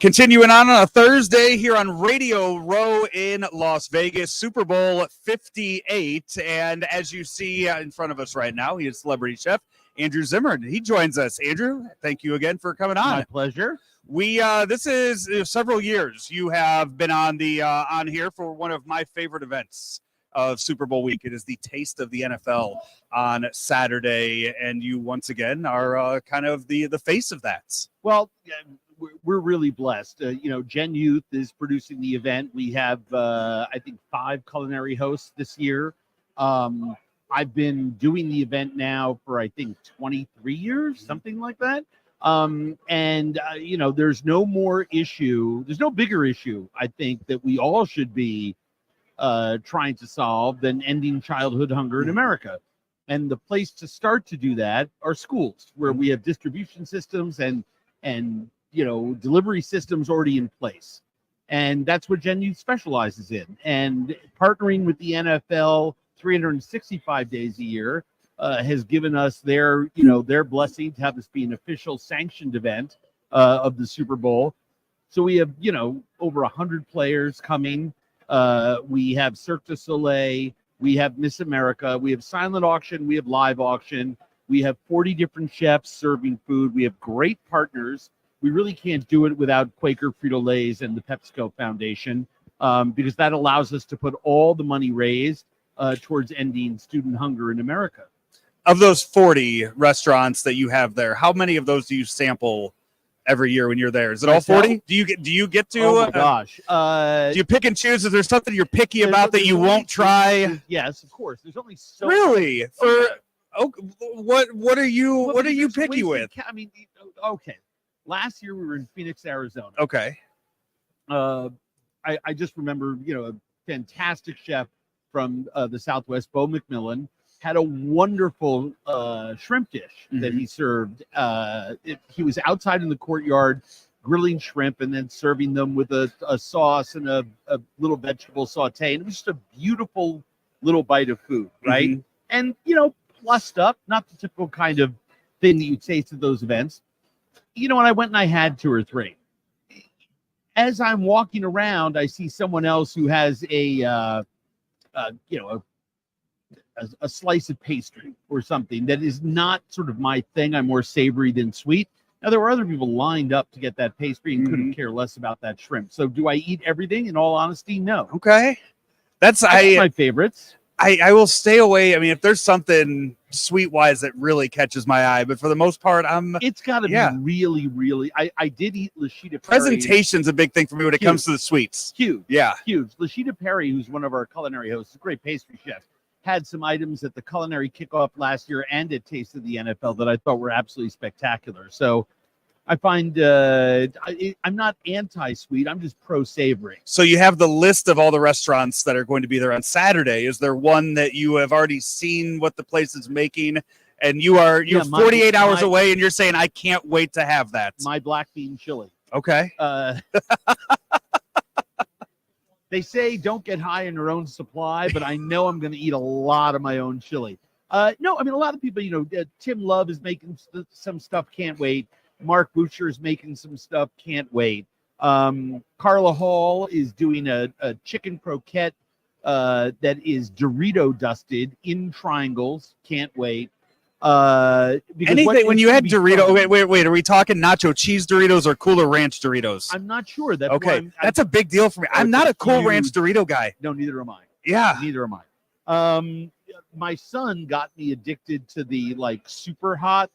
Continuing on a Thursday here on Radio Row in Las Vegas, Super Bowl 58. And as you see in front of us right now, he is celebrity chef Andrew Zimmern. He joins us. Andrew, thank you again for coming on. My pleasure. This is several years you have been on here for one of my favorite events of Super Bowl week. It is the Taste of the NFL on Saturday, and you once again are kind of the face of that. Well, we're really blessed. Gen Youth is producing the event. We have, I think, 5 culinary hosts this year. I've been doing the event now for, I think, 23 years, something like that. There's no more issue. There's no bigger issue, I think, that we all should be trying to solve than ending childhood hunger in America. And the place to start to do that are schools, where we have distribution systems and delivery systems already in place. And that's what Gen Youth specializes in. And partnering with the NFL 365 days a year has given us their blessing to have this be an official sanctioned event of the Super Bowl. So we have, over 100 players coming. We have Cirque du Soleil. We have Miss America. We have silent auction. We have live auction. We have 40 different chefs serving food. We have great partners. We really can't do it without Quaker Frito-Lays and the PepsiCo Foundation because that allows us to put all the money raised towards ending student hunger in America. Of those 40 restaurants that you have there, how many of those do you sample every year when you're there? Is it all 40? Do you get to? Oh my gosh! Do you pick and choose? Is there something you're picky about that you won't try? Yes, of course. There's only so really many. What are you picky with? Okay. Last year we were in Phoenix, Arizona. Okay. I just remember, a fantastic chef from the Southwest, Bo McMillan, had a wonderful shrimp dish that he served. He was outside in the courtyard grilling shrimp and then serving them with a sauce and a little vegetable saute. And it was just a beautiful little bite of food, right? And, plussed up, not the typical kind of thing that you taste at those events. When I went and I had 2 or 3. As I'm walking around, I see someone else who has a slice of pastry or something that is not sort of my thing. I'm more savory than sweet. Now, there were other people lined up to get that pastry and couldn't care less about that shrimp. So do I eat everything? In all honesty, no. Okay. That's my favorites. I will stay away. I mean, if there's something sweet-wise that really catches my eye, but for the most part, it's got to be really, really. I did eat Lashita Perry. Presentation's a big thing for me when it comes to the sweets. Huge. Yeah. Huge. Lashita Perry, who's one of our culinary hosts, a great pastry chef, had some items at the culinary kickoff last year and at Taste of the NFL that I thought were absolutely spectacular. So I find I'm not anti-sweet. I'm just pro-savory. So you have the list of all the restaurants that are going to be there on Saturday. Is there one that you have already seen what the place is making, and you're 48 hours away, and you're saying, I can't wait to have that? My black bean chili. Okay. They say don't get high in your own supply, but I know I'm going to eat a lot of my own chili. No, I mean, a lot of people, Tim Love is making some stuff, can't wait. Mark Butcher is making some stuff, can't wait. Carla Hall is doing a chicken croquette that is Dorito dusted in triangles, can't wait. Anything when you had Dorito, wait, are we talking nacho cheese Doritos or Cooler Ranch Doritos? I'm not sure. That's okay. That's a big deal for me. I'm not a Cool Ranch Dorito guy. No, neither am I. Yeah. Neither am I. My son got me addicted to the super hot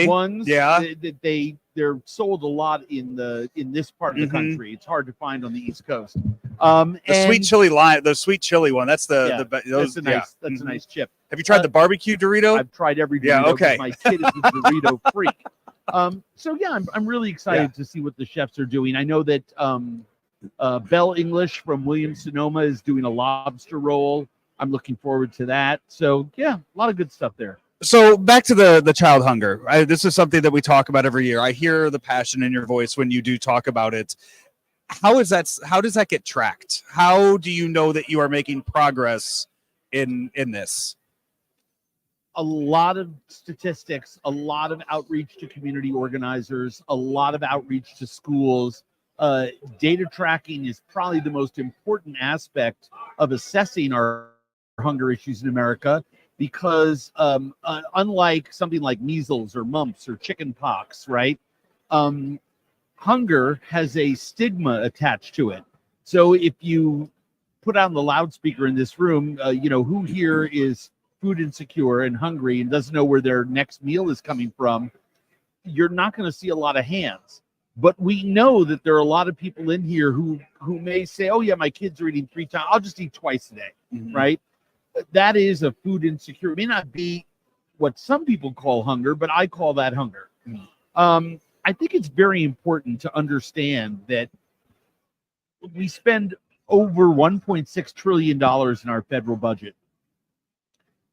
ones. Yeah. They're sold a lot in this part of the country. It's hard to find on the East Coast. The sweet chili one. That's that's a nice chip. Have you tried the barbecue Dorito? I've tried every Dorito. Yeah, okay. My kid is a Dorito freak. I'm really excited to see what the chefs are doing. I know that Belle English from Williams-Sonoma is doing a lobster roll. I'm looking forward to that. So a lot of good stuff there. So back to the child hunger. This is something that we talk about every year. I hear the passion in your voice when you do talk about it. How does that get tracked? How do you know that you are making progress in this? a lot of statistics, a lot of outreach to community organizers, a lot of outreach to schools. Data tracking is probably the most important aspect of assessing our hunger issues in America, because unlike something like measles or mumps or chicken pox, right? Hunger has a stigma attached to it. So if you put on the loudspeaker in this room, who here is food insecure and hungry and doesn't know where their next meal is coming from, you're not going to see a lot of hands. But we know that there are a lot of people in here who may say, oh yeah, my kids are eating 3 times, I'll just eat twice a day, right? That is a food insecure. It may not be what some people call hunger, but I call that hunger. I think it's very important to understand that we spend over $1.6 trillion in our federal budget.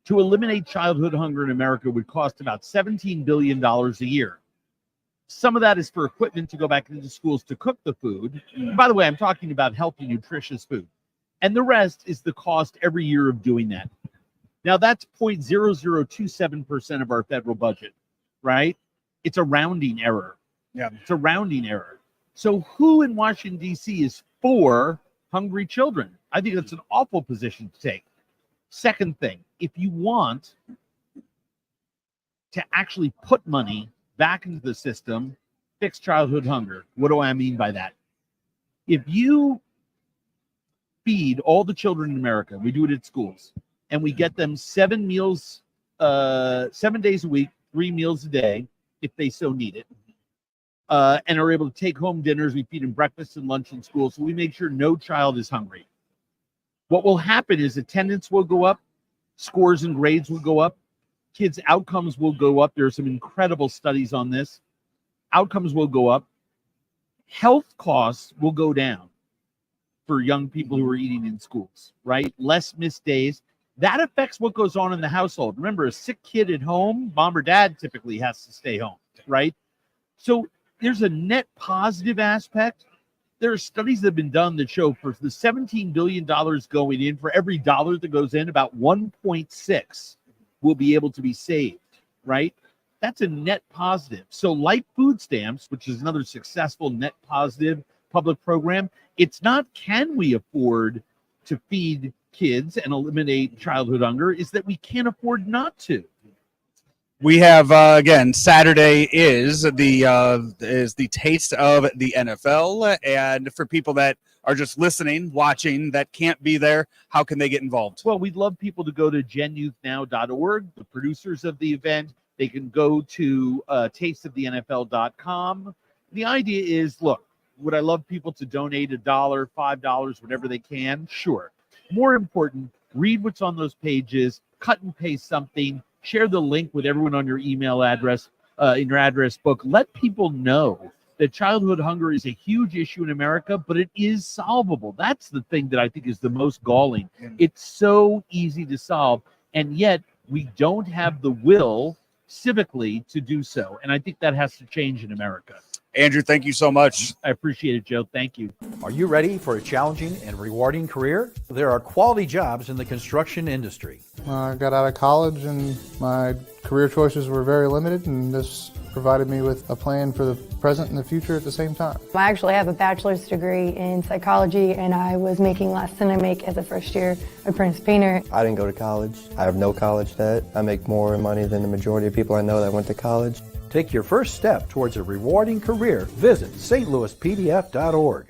To eliminate childhood hunger in America would cost about $17 billion a year. Some of that is for equipment to go back into schools to cook the food. And by the way, I'm talking about healthy, nutritious food. And the rest is the cost every year of doing that. Now, that's 0.0027% of our federal budget, right? It's a rounding error. Yeah. It's a rounding error. So who in Washington, D.C. is for hungry children? I think that's an awful position to take. Second thing, if you want to actually put money back into the system, fix childhood hunger. What do I mean by that? If you feed all the children in America, we do it at schools, and we get them 7 meals, 7 days a week, 3 meals a day, if they so need it, and are able to take home dinners. We feed them breakfast and lunch in school, so we make sure no child is hungry. What will happen is attendance will go up, scores and grades will go up, kids' outcomes will go up. There are some incredible studies on this. Outcomes will go up. Health costs will go down for young people who are eating in schools, right? Less missed days. That affects what goes on in the household. Remember, a sick kid at home, mom or dad typically has to stay home, right? So there's a net positive aspect. There are studies that have been done that show for the $17 billion going in, for every dollar that goes in, about 1.6 will be able to be saved, right? That's a net positive. So like food stamps, which is another successful net positive public program, it's not can we afford to feed kids and eliminate childhood hunger, is that we can't afford not to. We have again, Saturday is the taste of the NFL, and for people that are just listening, watching, that can't be there, how can they get involved? Well, we'd love people to go to genyouthnow.org, the producers of the event. They can go to tasteofthenfl.com. The idea is, look, would I love people to donate $1, $5, whatever they can? Sure. More important, read what's on those pages, cut and paste something, share the link with everyone on your email address, in your address book. Let people know that childhood hunger is a huge issue in America, but it is solvable. That's the thing that I think is the most galling. It's so easy to solve, and yet we don't have the will civically to do so. And I think that has to change in America. Andrew, thank you so much. I appreciate it, Joe. Thank you. Are you ready for a challenging and rewarding career? There are quality jobs in the construction industry. I got out of college and my career choices were very limited, and this provided me with a plan for the present and the future at the same time. I actually have a bachelor's degree in psychology, and I was making less than I make as a first-year apprentice painter. I didn't go to college. I have no college debt. I make more money than the majority of people I know that went to college. Take your first step towards a rewarding career. Visit stlouispdf.org.